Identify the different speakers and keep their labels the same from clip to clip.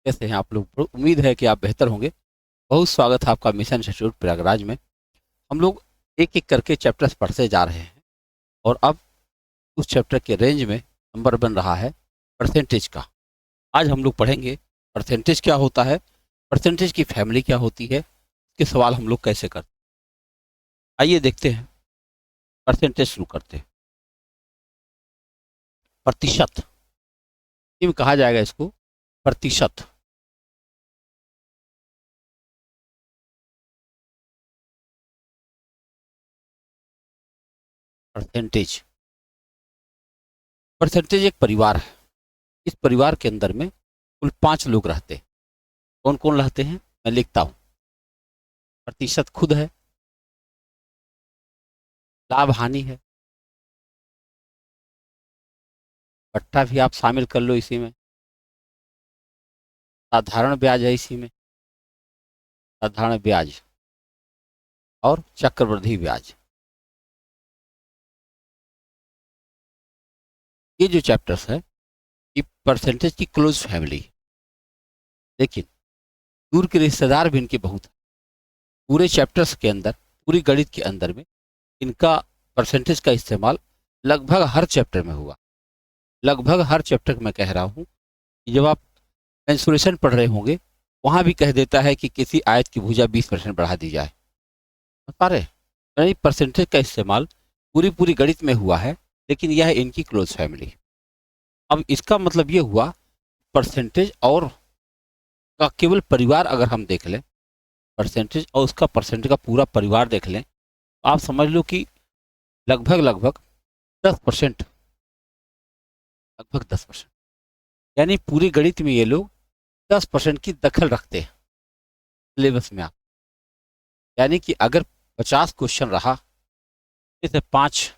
Speaker 1: कैसे हैं आप लोग? उम्मीद है कि आप बेहतर होंगे। बहुत स्वागत है आपका मिशन इंस्टीट्यूट प्रयागराज में। हम लोग एक एक करके चैप्टर्स पढ़ते जा रहे हैं और अब उस चैप्टर के रेंज में नंबर बन रहा है परसेंटेज का। आज हम लोग पढ़ेंगे परसेंटेज क्या होता है, परसेंटेज की फैमिली क्या होती है, इसके सवाल हम लोग कैसे करते हैं। आइए देखते हैं। परसेंटेज शुरू करते हैं। प्रतिशत, में कहा जाएगा इसको प्रतिशत। परसेंटेज परसेंटेज एक परिवार है। इस परिवार के अंदर में कुल 5 लोग रहते हैं। कौन कौन रहते हैं मैं लिखता हूँ। प्रतिशत खुद है, लाभ हानि है, भट्टा भी आप शामिल कर लो इसी में, साधारण ब्याज है इसी में, साधारण ब्याज और चक्रवृद्धि ब्याज। ये जो चैप्टर्स है ये परसेंटेज की क्लोज फैमिली, लेकिन दूर के रिश्तेदार भी इनके बहुत है। पूरे चैप्टर्स के अंदर, पूरी गणित के अंदर में इनका परसेंटेज का इस्तेमाल लगभग हर चैप्टर में हुआ। लगभग हर चैप्टर में कह रहा हूँ कि जब आप मेंसुरेशन पढ़ रहे होंगे वहां भी कह देता है कि किसी आयत की भुजा 20% बढ़ा दी जाए। समझ पा रहे हैं? यानी परसेंटेज का इस्तेमाल पूरी पूरी गणित में हुआ है, लेकिन यह है इनकी क्लोज फैमिली। अब इसका मतलब ये हुआ परसेंटेज और का केवल परिवार अगर हम देख लें, परसेंटेज और उसका परसेंटेज का पूरा परिवार देख लें, तो आप समझ लो कि लगभग लगभग 10%, लगभग 10%, यानी पूरी गणित में ये लोग 10% की दखल रखते हैं सिलेबस में। आप यानी कि अगर 50 क्वेश्चन रहा, इसे 5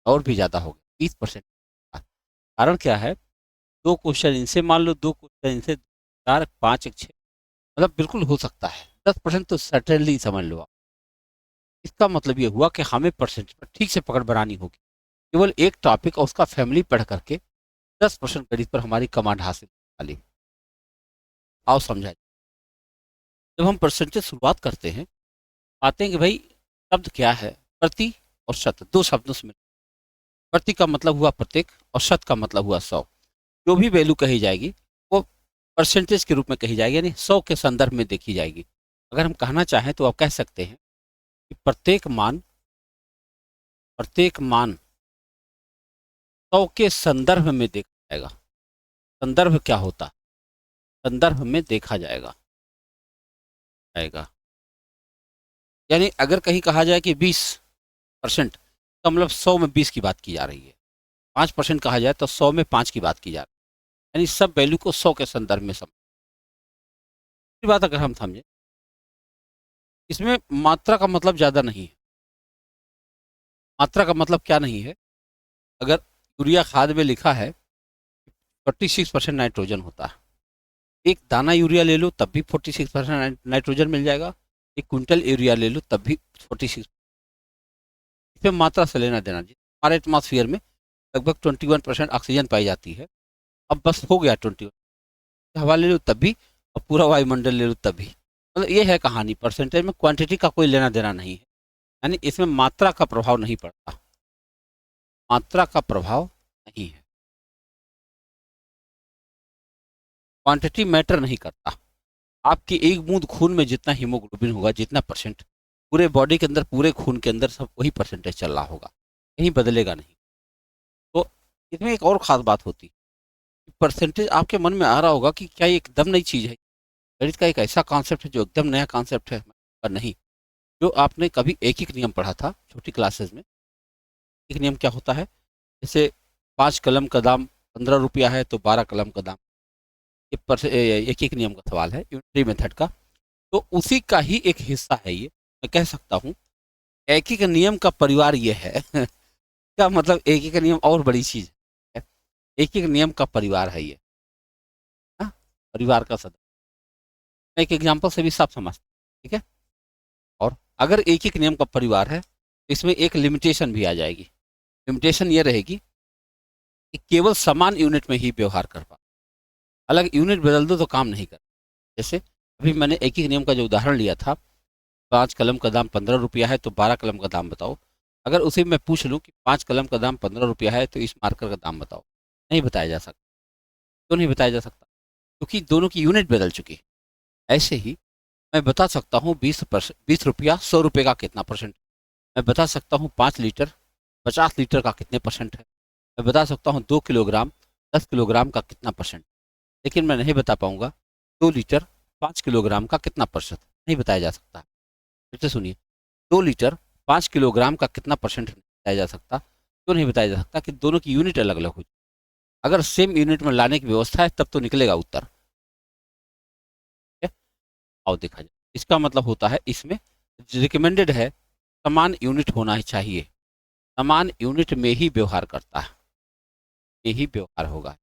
Speaker 1: और भी ज्यादा हो गए, 20%। कारण क्या है? 2 क्वेश्चन इनसे मान लो, 2 क्वेश्चन इनसे, 4, 5, 6, मतलब बिल्कुल हो सकता है 10% तो सर्टेनली समझ लो आप। इसका मतलब ये हुआ कि हमें परसेंटेज पर ठीक से पकड़ बनानी होगी। केवल एक टॉपिक और उसका फैमिली पढ़ करके 10% गणित पर हमारी कमांड हासिल वाली। आओ समझाइए। जब हम परसेंटेज शुरुआत करते हैं, पाते हैं कि भाई शब्द क्या है, प्रति और शत, 2 शब्दों से मिलकर। प्रति का मतलब हुआ प्रत्येक और शत का मतलब हुआ 100। जो भी वैल्यू कही जाएगी वो परसेंटेज के रूप में कही जाएगी, यानी 100 के संदर्भ में देखी जाएगी। अगर हम कहना चाहें तो आप कह सकते हैं कि प्रत्येक मान 100 के संदर्भ में देखा जाएगा। संदर्भ क्या होता है? संदर्भ में देखा जाएगा। यानी अगर कहीं कहा जाए कि 20%, तो मतलब 100 में 20 की बात की जा रही है। 5% कहा जाए तो 100 में 5 की बात की जा रही है, यानी सब वैल्यू को 100 के संदर्भ में समझ। बात अगर हम समझें, इसमें मात्रा का मतलब ज्यादा नहीं है। मात्रा का मतलब क्या नहीं है? अगर यूरिया खाद में लिखा है 46% नाइट्रोजन होता है, एक दाना यूरिया ले लो तब भी 46% नाइट्रोजन मिल जाएगा। एक क्विंटल यूरिया ले लो तब भी 46। इसमें मात्रा से लेना देना जी। हमारे एटमॉस्फेयर में लगभग 21% ऑक्सीजन पाई जाती है। अब बस हो गया 21, हवा ले लो तब भी और पूरा वायुमंडल ले लो तब भी। मतलब ये है कहानी। परसेंटेज में क्वांटिटी का कोई लेना देना नहीं है, यानी इसमें मात्रा का प्रभाव नहीं पड़ता। मात्रा का प्रभाव नहीं है, क्वांटिटी मैटर नहीं करता। आपकी एक बूंद खून में जितना हीमोग्लोबिन होगा, जितना परसेंट पूरे बॉडी के अंदर, पूरे खून के अंदर सब वही परसेंटेज चल रहा होगा, कहीं बदलेगा नहीं। तो इसमें एक और खास बात होती है। परसेंटेज आपके मन में आ रहा होगा कि क्या ये एकदम नई चीज है? गणित का एक ऐसा कॉन्सेप्ट है जो एकदम नया कॉन्सेप्ट है? पर नहीं। जो आपने कभी एक एक नियम पढ़ा था छोटी क्लासेस में। एक नियम क्या होता है? जैसे 5 कलम का दाम 15 रुपया है तो 12 कलम का दाम। एक एक नियम का सवाल है, यूनिटरी मेथड का। तो उसी का ही एक हिस्सा है ये। मैं कह सकता हूँ एक एक नियम का परिवार ये है क्या मतलब? एक एक नियम और बड़ी चीज है। एक एक नियम का परिवार है ये। हाँ? परिवार का सदस्य। मैं एक एग्जाम्पल से भी साफ समझता हूं, ठीक है? और अगर एक एक नियम का परिवार है तो इसमें एक लिमिटेशन भी आ जाएगी। लिमिटेशन ये रहेगी कि केवल समान यूनिट में ही व्यवहार कर पा। अलग यूनिट बदल दो तो काम नहीं कर। जैसे अभी मैंने एक ही नियम का जो उदाहरण लिया था, 5 कलम का दाम 15 रुपया है तो 12 कलम का दाम बताओ। अगर उसे मैं पूछ लूँ कि 5 कलम का दाम 15 रुपया है तो इस मार्कर का दाम बताओ, नहीं बताया जा सकता। क्यों नहीं बताया जा सकता? क्योंकि दोनों की यूनिट बदल चुकी है। ऐसे ही मैं बता सकता हूँ 20 रुपया 100 रुपये का कितना परसेंट। मैं बता सकता हूँ 5 लीटर 50 लीटर का कितने परसेंट है। मैं बता सकता हूँ 2 किलोग्राम 10 किलोग्राम का कितना परसेंट। लेकिन मैं नहीं बता पाऊंगा 2 लीटर 5 किलोग्राम का कितना प्रतिशत। नहीं बताया जा सकता। फिर से सुनिए, 2 लीटर 5 किलोग्राम का कितना परसेंट नहीं बताया जा सकता। क्यों नहीं बताया जा सकता? कि दोनों की यूनिट अलग अलग हो। अगर सेम यूनिट में लाने की व्यवस्था है तब तो निकलेगा उत्तर। ठीक है? आओ देखा जाए। इसका मतलब होता है इसमें रिकमेंडेड है समान यूनिट होना ही चाहिए। समान यूनिट में ही व्यवहार करता है, यही व्यवहार होगा।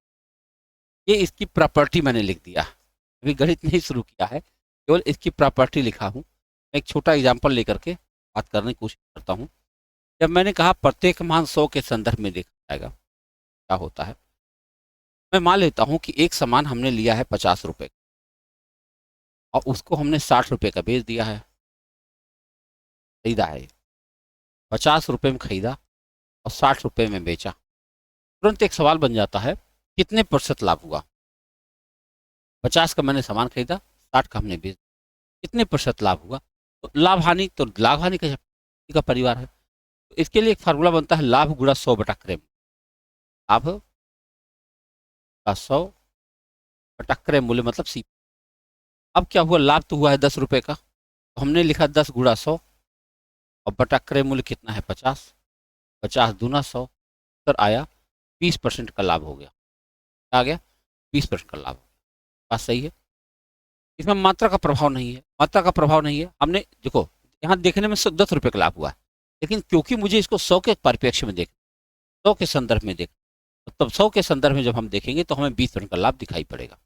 Speaker 1: ये इसकी प्रॉपर्टी मैंने लिख दिया। अभी गणित नहीं शुरू किया है, केवल इसकी प्रॉपर्टी लिखा हूँ। एक छोटा एग्जाम्पल लेकर के बात करने की कोशिश करता हूँ। जब मैंने कहा प्रत्येक मान 100 के संदर्भ में देखा जाएगा, क्या होता है? मैं मान लेता हूँ कि एक सामान हमने लिया है 50 रुपए और उसको हमने 60 रुपए का बेच दिया है। खरीदा है, 50 रुपए में खरीदा और 60 रुपए में बेचा। तुरंत एक सवाल बन जाता है, कितने प्रतिशत लाभ हुआ? 50 का मैंने सामान खरीदा, 60 का हमने बेच, कितने प्रतिशत लाभ हुआ? तो लाभ हानि, तो लाभ हानि का परिवार है। तो इसके लिए एक फार्मूला बनता है, लाभ गुणा 100/क्रय। लाभ का 100/क्रय मूल्य मतलब सी। अब क्या हुआ? लाभ तो हुआ है 10 रुपए का, तो हमने लिखा 10 × 100 और बटा क्रय मूल्य कितना है? 50। 50 × 100 सर आया 20% का लाभ हो गया। आ गया 20% का लाभ। बात सही है। इसमें मात्रा का प्रभाव नहीं है, मात्रा का प्रभाव नहीं है। हमने देखो यहाँ देखने में 10 रुपए का लाभ हुआ है, लेकिन क्योंकि मुझे इसको 100 के परिप्रेक्ष्य में देख, 100 के संदर्भ में देख, तब 100 के संदर्भ में जब हम देखेंगे तो हमें 20% का लाभ दिखाई पड़ेगा।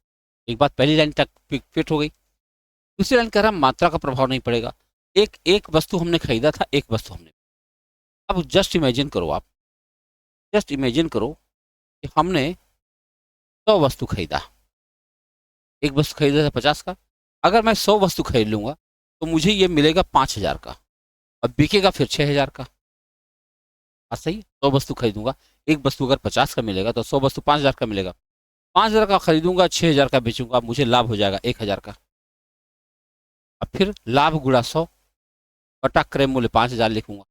Speaker 1: एक बात पहली लाइन तक फिट हो गई। दूसरी लाइन कह रहा मात्रा का प्रभाव नहीं पड़ेगा। एक एक वस्तु हमने खरीदा था, एक वस्तु हमने, अब जस्ट इमेजिन करो, आप जस्ट इमेजिन करो कि हमने 100 वस्तु खरीदा। एक वस्तु खरीदा था 50 का, अगर मैं 100 वस्तु खरीद लूंगा तो मुझे ये मिलेगा 5,000 का और बिकेगा फिर 6,000 का। बात सही है? 100 वस्तु खरीदूंगा, एक वस्तु अगर 50 का मिलेगा तो 100 वस्तु 5,000 का मिलेगा। 5,000 का खरीदूंगा, 6,000 का बेचूंगा, मुझे लाभ हो जाएगा 1,000 का। अब फिर लाभ गुणा 100 बटा क्रय मूल्य 5,000 लिखूंगा।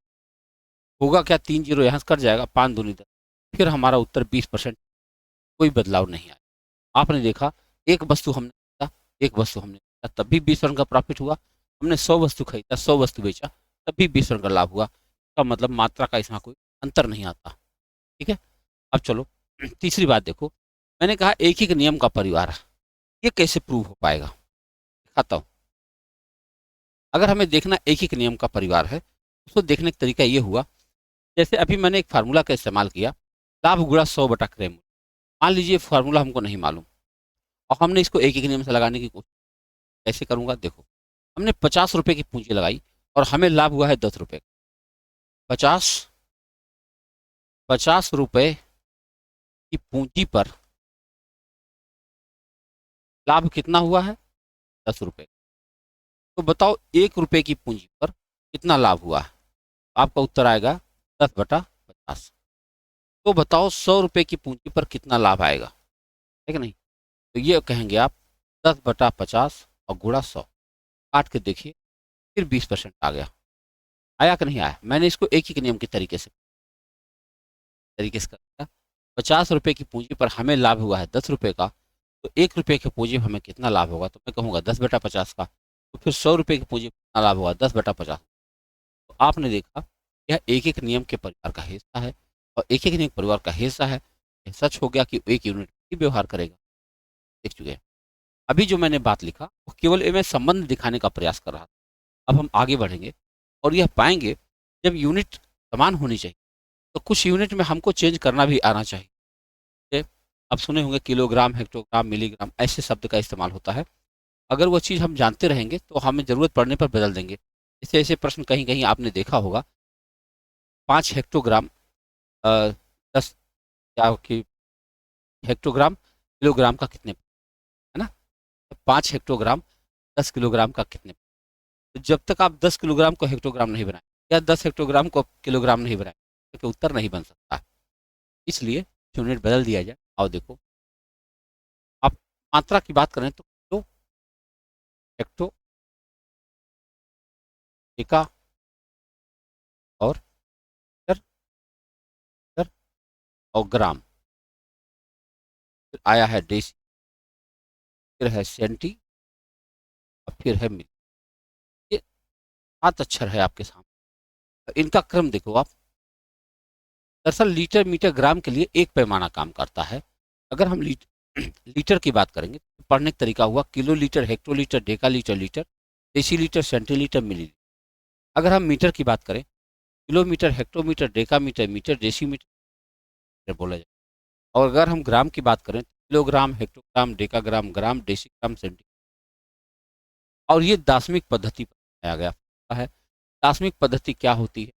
Speaker 1: होगा क्या? 3 जीरो यहाँ से कट जाएगा, 5 दूनी 10। फिर हमारा उत्तर 20%। कोई बदलाव नहीं आया। आपने देखा एक वस्तु हमने खरीदा, एक वस्तु हमने बेचा, तब भी 20% का प्रॉफिट हुआ। हमने 100 वस्तु खरीदा, 100 वस्तु बेचा, तब भी 20% का लाभ हुआ। इसका मतलब मात्रा का इसमें कोई अंतर नहीं आता। ठीक है? अब चलो तीसरी बात देखो। मैंने कहा एक ही नियम का परिवार है, ये कैसे प्रूव हो पाएगा? दिखाता हूँ। अगर हमें देखना एक ही नियम का परिवार है, उसको देखने का तरीका ये हुआ, जैसे अभी मैंने एक फार्मूला का इस्तेमाल किया, लाभ गुणा 100/क्रय मूल्य। मान लीजिए फार्मूला हमको नहीं मालूम और हमने इसको एक नियम से लगाने की कोशिश। कैसे करूंगा? देखो, हमने 50 रुपए की पूंजी लगाई और हमें लाभ हुआ है 10 रुपए। 50 रुपए की पूंजी पर लाभ कितना हुआ है? 10 रुपए। तो बताओ 1 रुपए की पूंजी पर कितना लाभ हुआ है? आपका उत्तर आएगा 10/50। तो बताओ 100 रुपए की पूंजी पर कितना लाभ आएगा? है कि नहीं? तो ये कहेंगे आप 10/50 और गुणा 100, काट के देखिए, फिर 20% आ गया। आया कि नहीं आया? मैंने इसको एक ही नियम के तरीके से कर 50 रुपए की पूंजी पर हमें लाभ हुआ है 10 रुपए का, तो 1 रुपए की पूंजी पर हमें कितना लाभ होगा? तो मैं कहूँगा 10/50 का। तो फिर 100 रुपए की पूंजी पर कितना लाभ होगा? 10/50। तो आपने देखा यह एक एक नियम के परिवार का हिस्सा है, और एक एक नियम परिवार का हिस्सा है। यह सच हो गया कि एक यूनिट ही व्यवहार करेगा। देख चुके हैं। अभी जो मैंने बात लिखा वो केवल मैं संबंध दिखाने का प्रयास कर रहा था। अब हम आगे बढ़ेंगे और यह पाएंगे जब यूनिट समान होनी चाहिए तो कुछ यूनिट में हमको चेंज करना भी आना चाहिए। जैसे अब सुने होंगे किलोग्राम, हेक्टोग्राम, मिलीग्राम, ऐसे शब्द का इस्तेमाल होता है। अगर वो चीज़ हम जानते रहेंगे तो हमें ज़रूरत पड़ने पर बदल देंगे। ऐसे ऐसे प्रश्न कहीं कहीं आपने देखा होगा, 5 हेक्टोग्राम 10 क्या कि हेक्टोग्राम किलोग्राम का कितने? 5 हेक्टोग्राम 10 किलोग्राम का कितने। तो जब तक आप 10 किलोग्राम को हेक्टोग्राम नहीं बनाए या 10 हेक्टोग्राम को किलोग्राम नहीं बनाए तो उत्तर नहीं बन सकता। इसलिए यूनिट बदल दिया जाए। आओ देखो, आप मात्रा की बात करें तो किलो, हेक्टो, एका और लीटर, लीटर और ग्राम। फिर आया है डेसी, फिर है सेंटी और फिर है मिली। ये 7 अक्षर है आपके सामने। इनका क्रम देखो आप। दरअसल लीटर मीटर ग्राम के लिए एक पैमाना काम करता है। अगर हम लीटर की बात करेंगे तो पढ़ने का तरीका हुआ kilo litre, hectolitre, deca litre, litre, decilitre, centilitre, millilitre. अगर हम मीटर की बात करें, kilometre, hectometre, decametre, metre, decimetre बोला जाए। और अगर हम ग्राम की बात करें तो किलोग्राम, हेक्टोग्राम, डेकाग्राम, ग्राम, डेसीग्राम, सेंटी। और ये दार्शनिक पद्धति पर बनाया गया है। दार्शनिक पद्धति क्या होती है?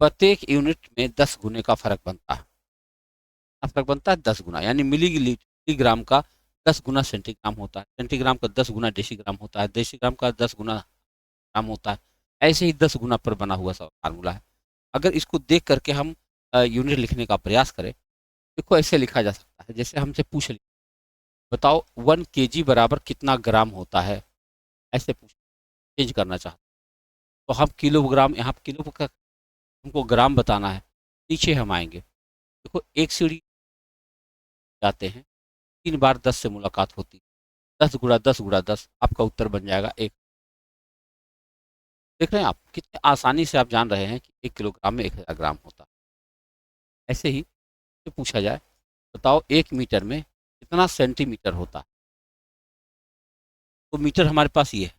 Speaker 1: प्रत्येक यूनिट में 10 गुने का फर्क बनता है। फर्क बनता है 10 गुना, यानी मिलीग्राम का 10 गुना सेंटीग्राम होता है, सेंटीग्राम का 10 गुना डेसीग्राम होता है, डेसीग्राम का 10 गुना ग्राम होता है। ऐसे ही 10 गुना पर बना हुआ फार्मूला है। अगर इसको देख करके हम यूनिट लिखने का प्रयास करें, देखो ऐसे लिखा जा सकता है। जैसे हमसे पूछ लिया, बताओ 1 केजी बराबर कितना ग्राम होता है, ऐसे पूछ, चेंज करना चाहते तो हम किलोग्राम, यहाँ किलो का हमको ग्राम बताना है। नीचे हम आएंगे, देखो एक सीढ़ी जाते हैं, 3 बार 10 से मुलाकात होती है, 10 गुणा 10 गुणा 10, आपका उत्तर बन जाएगा 1। देख रहे हैं आप कितने आसानी से आप जान रहे हैं कि 1 किलोग्राम में 1000 ग्राम होता है। ऐसे ही तो पूछा जाए, बताओ 1 मीटर में कितना सेंटीमीटर होता है। तो मीटर हमारे पास ये है,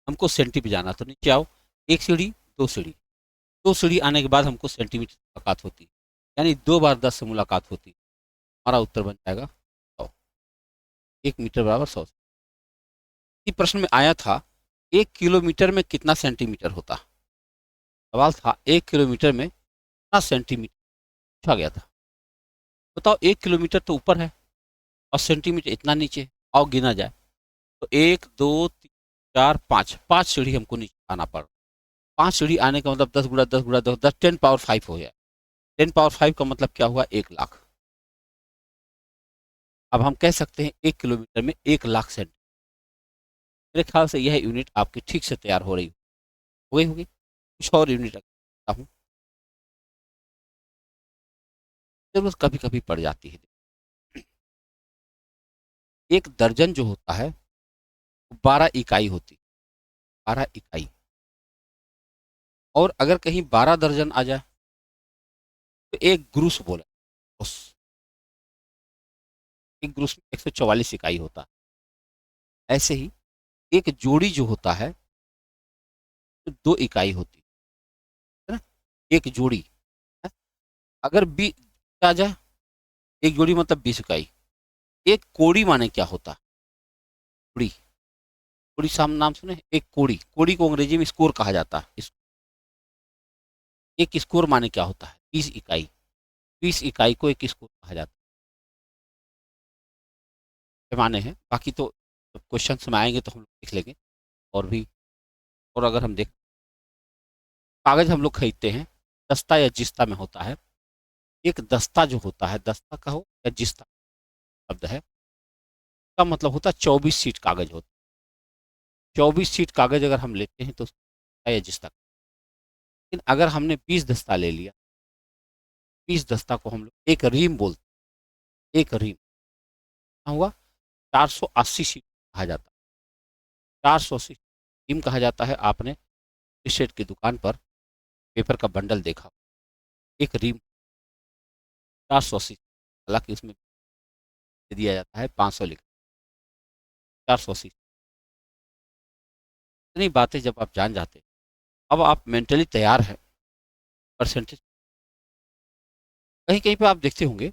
Speaker 1: हमको सेंटी पे जाना। तो नीचे आओ, एक सीढ़ी, दो सीढ़ी, दो सीढ़ी आने के बाद हमको सेंटीमीटर से मुलाकात होती है, यानी 2 बार 10 से मुलाकात होती है। हमारा उत्तर बन जाएगा 100। 1 मीटर बराबर 100। इसी प्रश्न में आया था 1 किलोमीटर में कितना सेंटीमीटर होता। सवाल था 1 किलोमीटर में कितना सेंटीमीटर पूछा गया था। बताओ 1 किलोमीटर तो ऊपर है और सेंटीमीटर इतना नीचे है। आओ गिना जाए, तो 1 2 3 4 5, 5 सीढ़ी हमको नीचे आना पड़ा। 5 सीढ़ी आने का मतलब 10 गुणा 10 गुणा 10, 10 10 पावर 5 हो गया। 10 पावर 5 का मतलब क्या हुआ? 1 लाख। अब हम कह सकते हैं 1 किलोमीटर में 1 लाख सेंटीमीटर। मेरे ख्याल से यह यूनिट आपकी ठीक से तैयार हो रही हो गई होगी। कुछ और यूनिट रखता हूँ, जरूरत कभी कभी पड़ जाती है। एक दर्जन जो होता है वो 12 इकाई होती है, 12 इकाई। और अगर कहीं 12 दर्जन आ जाए तो एक ग्रुस बोला, उस एक ग्रुस में 144 इकाई होता है। ऐसे ही एक जोड़ी जो होता है तो 2 इकाई होती है ना, एक जोड़ी है? अगर 20 आ जाए, एक जोड़ी मतलब 20 इकाई। एक कोड़ी माने क्या होता है? कोड़ी, कोड़ी साम नाम सुने? एक कोड़ी, कोड़ी को अंग्रेजी में स्कोर कहा जाता है। एक स्कोर माने क्या होता है? 20 इकाई। 20 इकाई को एक स्कोर कहा जाता है, पैमाने हैं। बाकी तो क्वेश्चन में आएंगे तो हम लोग देख लेंगे। और भी, और अगर हम देख, कागज हम लोग खरीदते हैं, दस्ता या जिस्ता में होता है। एक दस्ता जो होता है, दस्ता का हो या जिस्ता शब्द है, का मतलब होता है 24 सीट कागज होता है। 24 सीट कागज अगर हम लेते हैं तो दस्ता या जिस्ता। लेकिन अगर हमने 20 दस्ता ले लिया, 20 दस्ता को हम लोग एक रीम बोलते हैं। एक रीम क्या हुआ? 480 सीट कहा जाता है। 480 रीम कहा जाता है। आपने सेट की दुकान पर पेपर का बंडल देखा, एक रीम 480, हालांकि उसमें दिया जाता है 500 लिख, 480। इतनी बातें जब आप जान जाते, अब आप मेंटली तैयार हैं परसेंटेज। कहीं कहीं पे आप देखते होंगे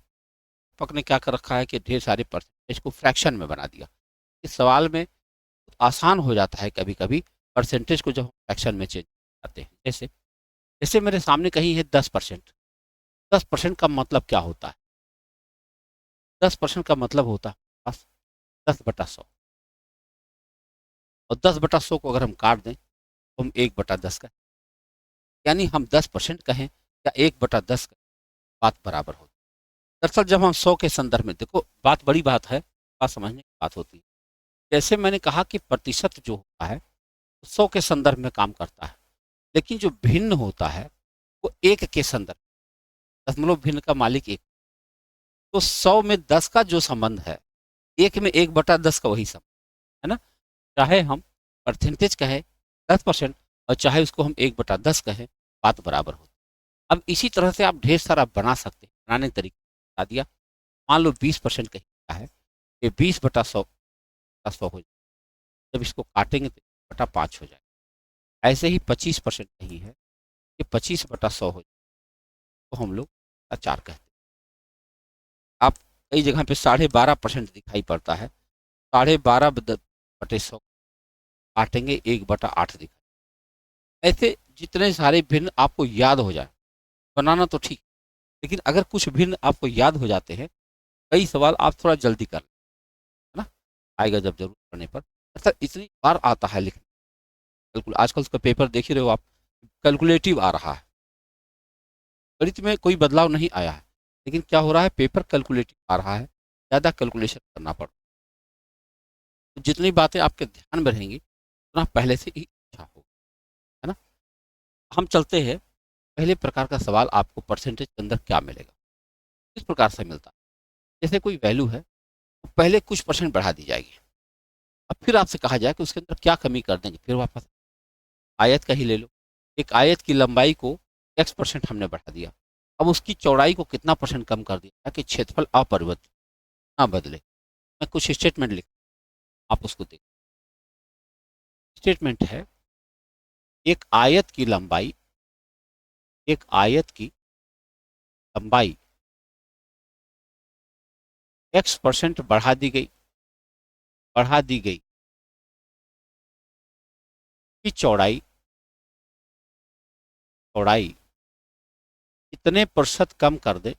Speaker 1: पक ने क्या कर रखा है कि ढेर सारे परसेंटेज को फ्रैक्शन में बना दिया। इस सवाल में आसान हो जाता है कभी कभी परसेंटेज को जब हम फ्रैक्शन में चेंज करते हैं। जैसे जैसे मेरे सामने कहीं है 10%। 10% का मतलब क्या होता है? 10% का मतलब होता है 10/100, और 10/100 को अगर हम काट दें तो हम 1/10 का, यानी हम 10% कहें या 1/10 कहें, बात बराबर होती है। दरअसल जब हम 100 के संदर्भ में, देखो बात बड़ी बात है, बात समझने की बात होती है। जैसे मैंने कहा कि प्रतिशत जो होता है 100 के संदर्भ में काम करता है, लेकिन जो भिन्न होता है वो एक के संदर्भ, दशमलव भिन्न का मालिक एक। तो 100 में 10 का जो संबंध है, एक में 1/10 का वही संबंध है ना। चाहे हम परसेंटेज कहें 10% और चाहे उसको हम 1/10 कहें, बात बराबर होती है। अब इसी तरह से आप ढेर सारा बना सकते हैं, बनाने का तरीका बता दिया। मान लो 20% कहीं का है, ये 20/100 का 100 हो जाए, जब इसको काटेंगे तो 1/5 हो जाए। ऐसे ही 25% कहीं है, ये 25/100 हो जाए, तो हम लोग 4 कहते हैं। आप कई जगह पे 12.5% दिखाई पड़ता है, 12.5/100 काटेंगे 1/8 दिखाई। ऐसे जितने सारे भिन्न आपको याद हो जाए, बनाना तो ठीक, लेकिन अगर कुछ भिन्न आपको याद हो जाते हैं, कई सवाल आप थोड़ा जल्दी कर लें, है ना, आएगा जब जरूरत पड़ने पर। अच्छा, इतनी बार आता है लिखना, बिल्कुल आजकल उसका पेपर देख ही रहे हो आप, कैलकुलेटिव आ रहा है। गणित में कोई बदलाव नहीं आया है, लेकिन क्या हो रहा है, पेपर कैलकुलेटिव आ रहा है, ज़्यादा कैलकुलेशन करना पड़, तो जितनी बातें आपके ध्यान में रहेंगी उतना पहले से ही अच्छा होगा, है ना। हम चलते हैं, पहले प्रकार का सवाल आपको परसेंटेज के अंदर क्या मिलेगा, किस प्रकार से मिलता है। जैसे कोई वैल्यू है तो पहले कुछ परसेंट बढ़ा दी जाएगी, अब फिर आपसे कहा जाए कि उसके अंदर क्या कमी कर देंगे, फिर वापस। आयत का ही ले लो, एक आयत की लंबाई को x% हमने बढ़ा दिया, अब उसकी चौड़ाई को कितना परसेंट कम कर दिया ताकि क्षेत्रफल अपरिवर्तित ना बदले। मैं कुछ स्टेटमेंट लिख, आप उसको देख। स्टेटमेंट है, एक आयत की लंबाई, एक आयत की लंबाई x% बढ़ा दी गई, बढ़ा दी गई की चौड़ाई, चौड़ाई कितने प्रतिशत कम कर दें,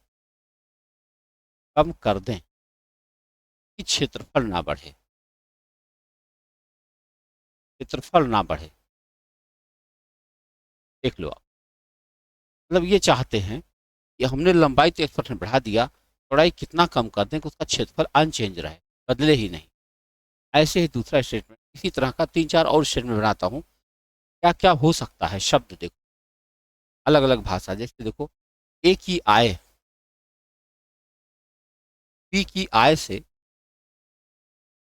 Speaker 1: कम कर दें कि क्षेत्रफल ना बढ़े, क्षेत्रफल ना बढ़े। देख लो आप, मतलब ये चाहते हैं कि हमने लंबाई तो 1% बढ़ा दिया, चौड़ाई कितना कम कर दें कि उसका क्षेत्रफल अनचेंज रहे, बदले ही नहीं। ऐसे ही दूसरा स्टेटमेंट, इसी तरह का 3-4 और स्टेटमेंट बनाता हूँ। क्या क्या हो सकता है, शब्द देखो, अलग अलग भाषा। जैसे देखो, ए की आय बी की आय से,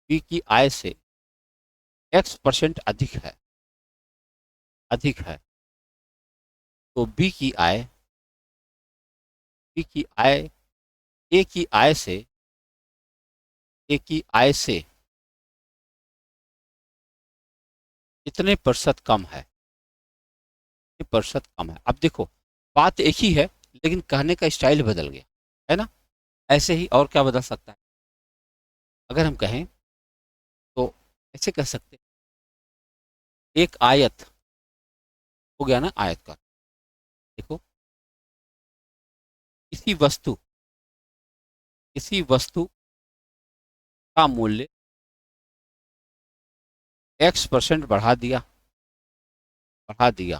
Speaker 1: बी की आय से x% अधिक है, अधिक है, तो बी की आय, बी की आय ए की आय से, ए की आय से कितने प्रतिशत कम है, कितने प्रतिशत कम है। अब देखो, बात एक ही है लेकिन कहने का स्टाइल बदल गया, है ना। ऐसे ही और क्या बदल सकता है, अगर हम कहें तो ऐसे कह सकते हैं, एक आयत हो गया ना, आयत का, देखो, किसी वस्तु, किसी वस्तु का मूल्य x% बढ़ा दिया, बढ़ा दिया,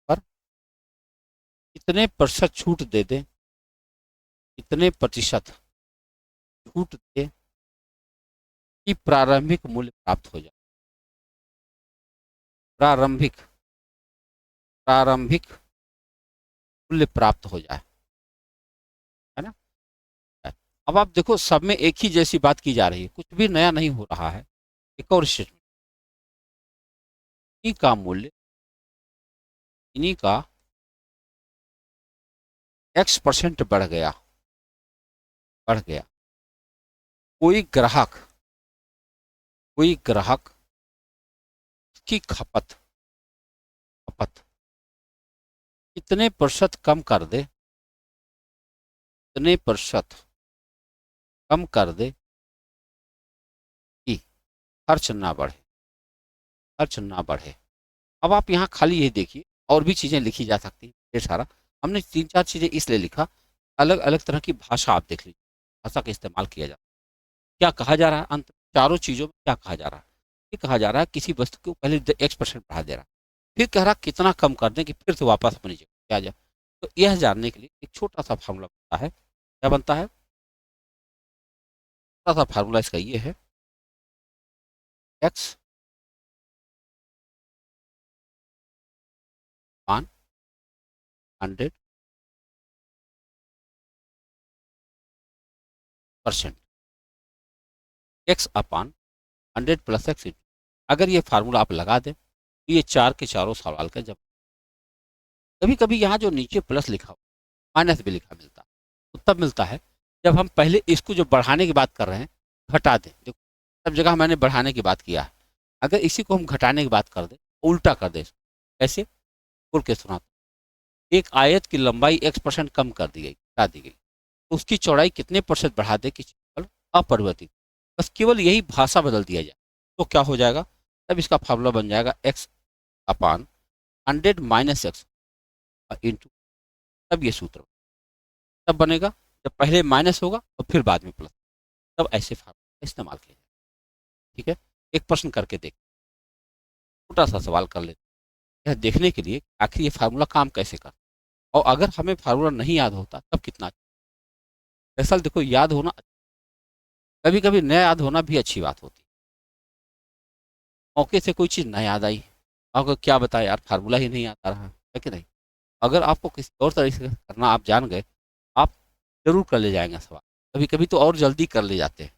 Speaker 1: पर कितने प्रतिशत छूट दे दें, कितने प्रतिशत छूट दे कि प्रारंभिक मूल्य प्राप्त हो जाए, प्रारंभिक, प्रारंभिक मूल्य प्राप्त हो जाए, है ना। अब आप देखो, सब में एक ही जैसी बात की जा रही है, कुछ भी नया नहीं हो रहा है। एक और स्टेटमेंट, इन्हीं का मूल्य, इन्हीं का x% बढ़ गया, बढ़ गया, कोई ग्राहक, कोई ग्राहक की खपत, खपत कितने प्रतिशत कम कर दे, कितने प्रतिशत कम कर दे कि खर्च ना बढ़े, खर्च ना बढ़े। अब आप यहाँ खाली ये देखिए, और भी चीजें लिखी जा सकती हैं ढेर सारा। हमने 3-4 चीजें इसलिए लिखा, अलग अलग तरह की भाषा आप देख लीजिए, भाषा का इस्तेमाल किया जाता है। क्या कहा जा रहा है अंत चारों चीजों में क्या कहा जा रहा है? ये कहा जा रहा है किसी वस्तु को पहले x% बढ़ा दे रहा है, फिर कह रहा कितना कम कर दें कि फिर से वापस अपनी जगह पे आ जाए। तो यह जानने के लिए एक छोटा सा फार्मूला बनता है। क्या बनता है? छोटा सा फार्मूला इसका ये है, x अपान 100% x अपान 100 प्लस एक्स। अगर ये फार्मूला आप लगा दें तो ये चार के चारों सवाल का जब कभी कभी यहाँ जो नीचे प्लस लिखा हो माइनस भी लिखा मिलता है, तो तब मिलता है जब हम पहले इसको जो बढ़ाने की बात कर रहे हैं घटा दें। देखो सब जगह मैंने बढ़ाने की बात किया है, अगर इसी को हम घटाने की बात कर दें उल्टा कर दें ऐसे बोल के सुना, एक आयत की लंबाई x% कम कर दी गई, घटा दी गई, तो उसकी चौड़ाई कितने % बढ़ा दे कि केवल अपरिवर्तित, बस केवल यही भाषा बदल दिया जाए तो क्या हो जाएगा? तब इसका फार्मूला बन जाएगा x अपान 100 माइनस एक्स इंटू, तब ये सूत्र तब बनेगा जब पहले माइनस होगा और फिर बाद में प्लस, तब ऐसे फार्मूला का इस्तेमाल किया जाए। ठीक है, एक प्रश्न करके देख, छोटा सा सवाल कर लेते हैं, यह देखने के लिए आखिर ये फार्मूला काम कैसे करता है, और अगर हमें फार्मूला नहीं याद होता तब कितना अच्छा। दरअसल देखो याद होना, कभी कभी न याद होना भी अच्छी बात होती है। मौके से कोई चीज़ न याद आई, आपको क्या बताया यार फार्मूला ही नहीं आता रहा है कि नहीं। अगर आपको किसी और तरीके से करना आप जान गए, आप जरूर कर ले जाएंगे सवाल, कभी कभी तो और जल्दी कर ले जाते हैं।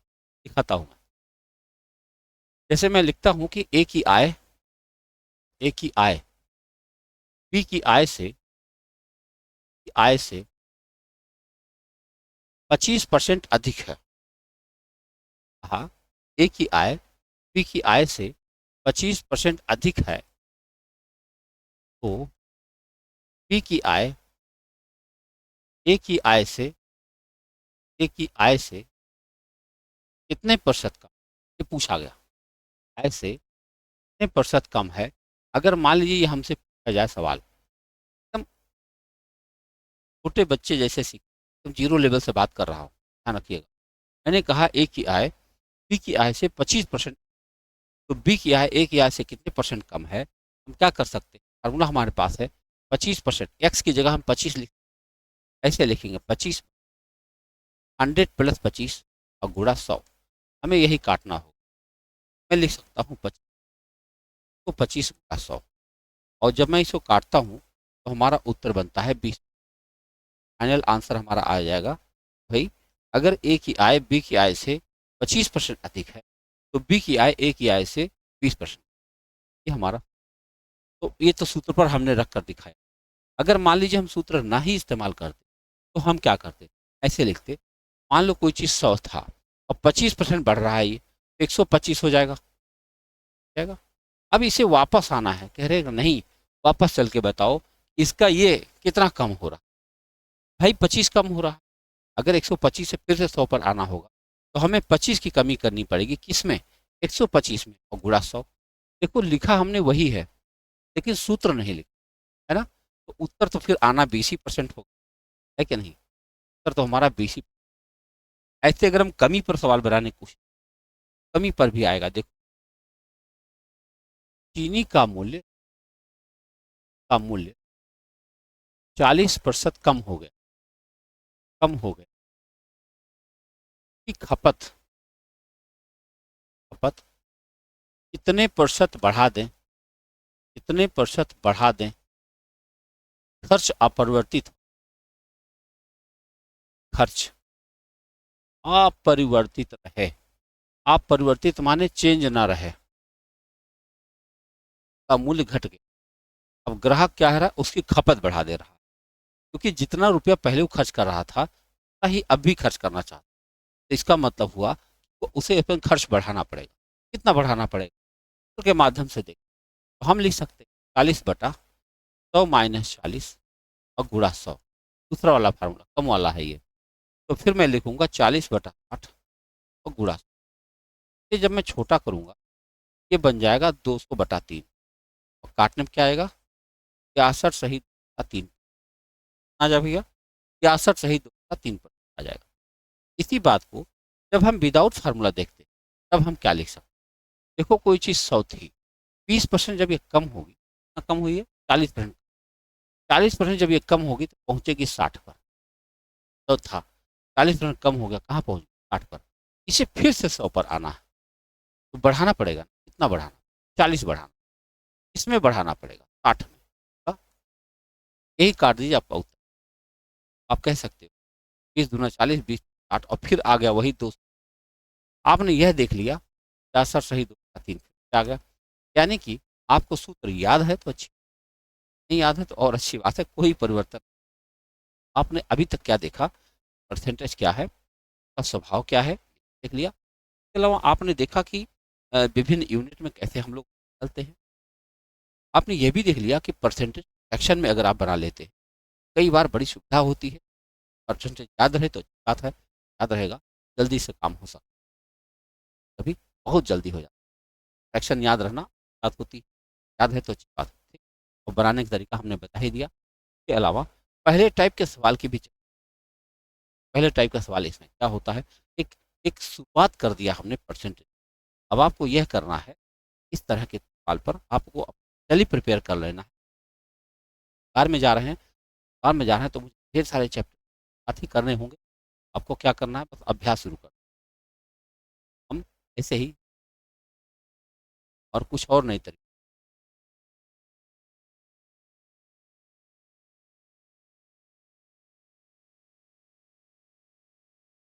Speaker 1: दिखाता हूँ मैं, जैसे मैं लिखता हूँ कि ए की आय बी की आय से 25% अधिक है। हाँ, ए की आय बी की आय से 25% अधिक है, तो बी की आय ए की आय से कितने प्रतिशत कम, ये पूछा गया। आय से कितने प्रतिशत कम है? अगर मान लीजिए ये हमसे पूछा जाए सवाल एकदम छोटे बच्चे जैसे सीख, तो जीरो लेवल से बात कर रहा हूँ, ध्यान रखिएगा। मैंने कहा ए की आय बी की आय से 25%, तो बी की आय ए की आय से कितने % कम है? हम क्या कर सकते हैं, फार्मूला हमारे पास है 25%, एक्स की जगह हम 25 लिख, ऐसे लिखेंगे 25 100 प्लस 25 और गुणा 100, हमें यही काटना होगा। मैं लिख सकता हूँ 25 को 25 गुणा 100, और जब मैं इसको काटता हूँ तो हमारा उत्तर बनता है 20। फाइनल आंसर हमारा आ जाएगा भाई, अगर ए की आय बी की आय से 25% अधिक है तो बी की आय ए की आय से 20%, ये हमारा। तो ये तो सूत्र पर हमने रख कर दिखाया। अगर मान लीजिए हम सूत्र ना ही इस्तेमाल करते तो हम क्या करते, ऐसे लिखते, मान लो कोई चीज़ 100 था और 25% बढ़ रहा है, ये 125 हो जाएगा। अब इसे वापस आना है, कह रहे नहीं वापस चल के बताओ इसका ये कितना कम हो रहा। भाई 25 कम हो रहा, अगर 125 से फिर से 100 पर आना होगा तो हमें 25 की कमी करनी पड़ेगी, किस में? 125 में, और गुणा 100। देखो लिखा हमने वही है लेकिन सूत्र नहीं लिखा, है ना, तो उत्तर तो फिर आना 20% होगा, है कि नहीं? उत्तर तो हमारा 20। ऐसे अगर हम कमी पर सवाल बनाने की कोशिश, कमी पर भी आएगा। देखो चीनी का मूल्य 40% कम हो गया कि खपत कितने प्रतिशत बढ़ा दें, खर्च अपरिवर्तित, खर्च अपरिवर्तित रहे। अपरिवर्तित माने चेंज ना रहे, का मूल्य घट गया। अब ग्राहक क्या है रहा, उसकी खपत बढ़ा दे रहा, क्योंकि जितना रुपया पहले वो खर्च कर रहा था उतना ही अब भी खर्च करना चाहता। तो इसका मतलब हुआ तो उसे अपन खर्च बढ़ाना पड़ेगा। कितना बढ़ाना पड़ेगा? तो के माध्यम से देख, तो हम लिख सकते हैं 40/100 माइनस 40 और गुणा 100, दूसरा वाला फार्मूला कम वाला है ये। तो फिर मैं लिखूंगा 40/8 और गुणा 100। ये जब मैं छोटा करूंगा ये बन जाएगा 200/3, और काटने में क्या आएगा, 63 सही 3 आ जा भैया, 63 सही 3 पर आ जाएगा। इसी बात को जब हम विदाउट फार्मूला देखते हैं, तब हम क्या लिख सकते हैं? देखो कोई चीज़ 100 थी, 20% जब ये कम होगी, कितना कम हुई है? 40%। 40% जब ये कम होगी तो पहुंचेगी 60 पर। तो था 40% कम हो गया, कहाँ पहुंच गया? 60 पर। इसे फिर से 100 पर आना है, तो बढ़ाना पड़ेगा। कितना बढ़ाना? 40 बढ़ाना। इसमें बढ़ाना पड़ेगा 60 में। हाँ, यही काट दीजिए आपका उत्तर। आप कह सकते हो 20 दूना 40, 20 60, और फिर आ गया वही दोस्त। आपने यह देख लिया, 4 सही 2 3 आ गया। यानी कि आपको सूत्र याद है तो अच्छी, नहीं याद है तो और अच्छी बात है, कोई परिवर्तन। आपने अभी तक क्या देखा? परसेंटेज क्या है, उसका स्वभाव क्या है, देख लिया। इसके अलावा आपने देखा कि विभिन्न यूनिट में कैसे हम लोग चलते हैं। आपने ये भी देख लिया कि परसेंटेज फ्रैक्शन में अगर आप बना लेते हैं, कई बार बड़ी सुविधा होती है। परसेंटेज याद रहे तो अच्छी बात है, याद रहेगा, जल्दी से काम हो सकता है, कभी बहुत जल्दी हो जाता है। फ्रैक्शन याद रहना बात होती है, याद है तो अच्छी बात है, ठीक। और बनाने का तरीका हमने बता ही दिया। इसके अलावा पहले टाइप के सवाल की भी, पहले टाइप का सवाल इसमें क्या होता है, एक एक शुरुआत कर दिया हमने परसेंटेज। अब आपको यह करना है, इस तरह के सवाल पर आपको पहले प्रिपेयर कर लेना है। कार में जा रहे हैं, कार में जा रहे हैं तो मुझे ढेर सारे चैप्टर साथ ही करने होंगे। आपको क्या करना है, बस अभ्यास शुरू कर, हम ऐसे ही, और कुछ और नहीं तरीका।